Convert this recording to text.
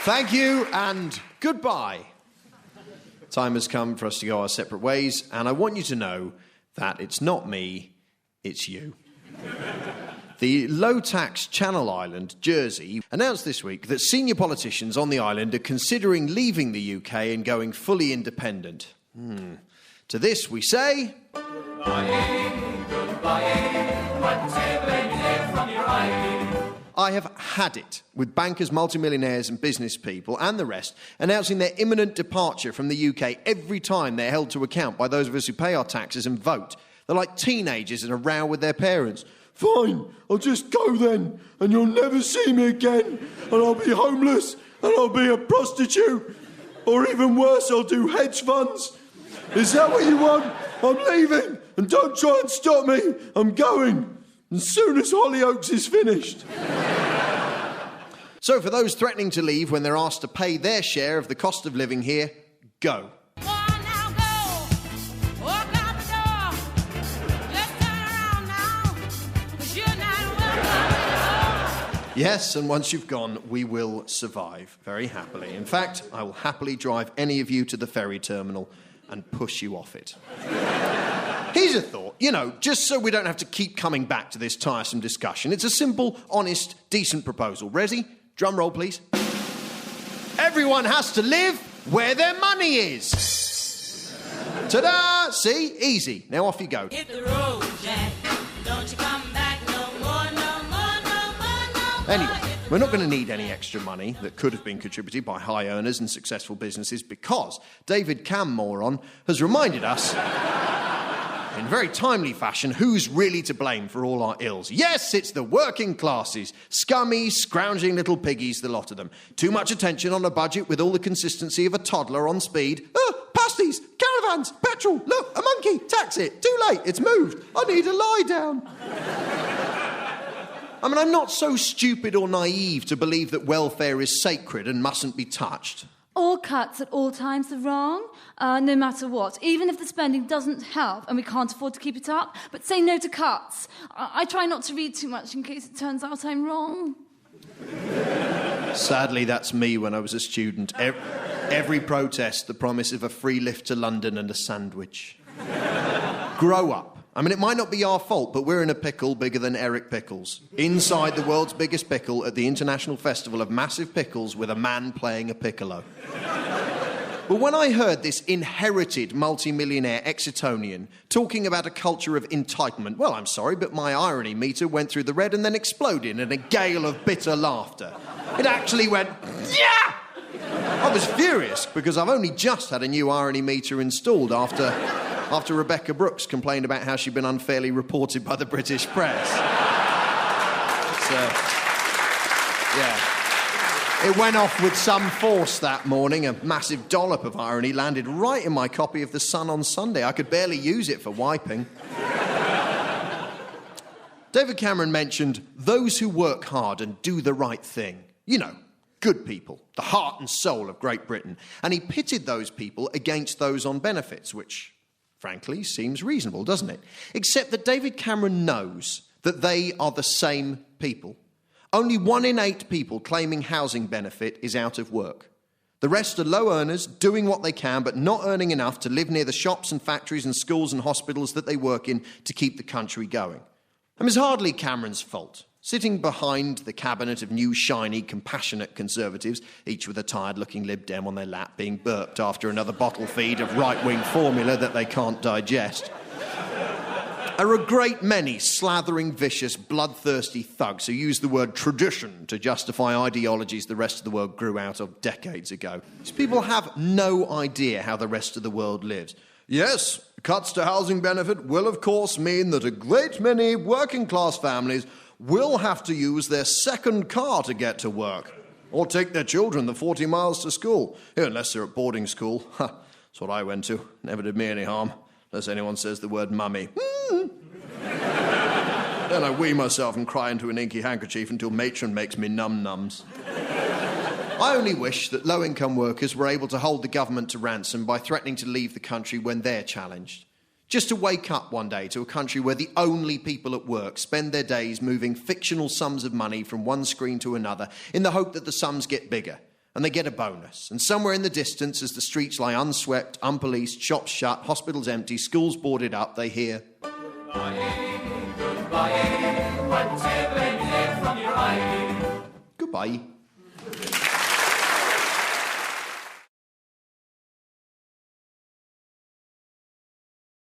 Thank you and goodbye. Time has come for us to go our separate ways, and I want you to know that it's not me, it's you. The low-tax Channel Island, Jersey, announced this week that senior politicians on the island are considering leaving the UK and going fully independent. To this we say... Goodbye, goodbye, whatever from your island. I have had it with bankers, multimillionaires and business people and the rest announcing their imminent departure from the UK every time they're held to account by those of us who pay our taxes and vote. They're like teenagers in a row with their parents. Fine, I'll just go then, and you'll never see me again, and I'll be homeless, and I'll be a prostitute, or even worse, I'll do hedge funds. Is that what you want? I'm leaving, and don't try and stop me. I'm going, as soon as Hollyoaks is finished. So for those threatening to leave when they're asked to pay their share of the cost of living here, go. Yes, and once you've gone, we will survive very happily. In fact, I will happily drive any of you to the ferry terminal and push you off it. Here's a thought, just so we don't have to keep coming back to this tiresome discussion. It's a simple, honest, decent proposal. Ready? Drum roll, please. Everyone has to live where their money is. Ta-da! See? Easy. Now off you go. Hit the road, Jack. Don't you come back no more, no more, no more, no more. Anyway, we're not going to need any extra money that could have been contributed by high earners and successful businesses because David Cameron has reminded us in very timely fashion who's really to blame for all our ills. Yes, it's the working classes. Scummy, scrounging little piggies, the lot of them. Too much attention on a budget with all the consistency of a toddler on speed. Oh, pasties, caravans, petrol, look, a monkey, taxi, too late, it's moved. I need a lie down. I'm not so stupid or naive to believe that welfare is sacred and mustn't be touched. All cuts at all times are wrong, no matter what, even if the spending doesn't help and we can't afford to keep it up. But say no to cuts. I try not to read too much in case it turns out I'm wrong. Sadly, that's me when I was a student. Every protest, the promise of a free lift to London and a sandwich. Grow up. It might not be our fault, but we're in a pickle bigger than Eric Pickles. Inside the world's biggest pickle at the International Festival of Massive Pickles with a man playing a piccolo. But when I heard this inherited multi-millionaire Exetonian talking about a culture of entitlement, well, I'm sorry, but my irony meter went through the red and then exploded in a gale of bitter laughter. It actually went, yeah! I was furious because I've only just had a new irony meter installed after Rebecca Brooks complained about how she'd been unfairly reported by the British press. It went off with some force that morning. A massive dollop of irony landed right in my copy of The Sun on Sunday. I could barely use it for wiping. David Cameron mentioned those who work hard and do the right thing. Good people, the heart and soul of Great Britain. And he pitted those people against those on benefits, which, frankly, seems reasonable, doesn't it? Except that David Cameron knows that they are the same people. Only 1 in 8 people claiming housing benefit is out of work. The rest are low earners, doing what they can, but not earning enough to live near the shops and factories and schools and hospitals that they work in to keep the country going. It's hardly Cameron's fault. Sitting behind the cabinet of new, shiny, compassionate Conservatives, each with a tired-looking Lib Dem on their lap being burped after another bottle feed of right-wing formula that they can't digest, are a great many slathering, vicious, bloodthirsty thugs who use the word tradition to justify ideologies the rest of the world grew out of decades ago. These people have no idea how the rest of the world lives. Yes, cuts to housing benefit will, of course, mean that a great many working-class families will have to use their second car to get to work, or take their children the 40 miles to school, unless they're at boarding school. That's what I went to. Never did me any harm, unless anyone says the word mummy. Then I wee myself and cry into an inky handkerchief until matron makes me num-nums. I only wish that low-income workers were able to hold the government to ransom by threatening to leave the country when they're challenged. Just to wake up one day to a country where the only people at work spend their days moving fictional sums of money from one screen to another in the hope that the sums get bigger. and they get a bonus. And somewhere in the distance, as the streets lie unswept, unpoliced, shops shut, hospitals empty, schools boarded up, they hear, Goodbye, goodbye, whatever you hear from your eye. goodbye.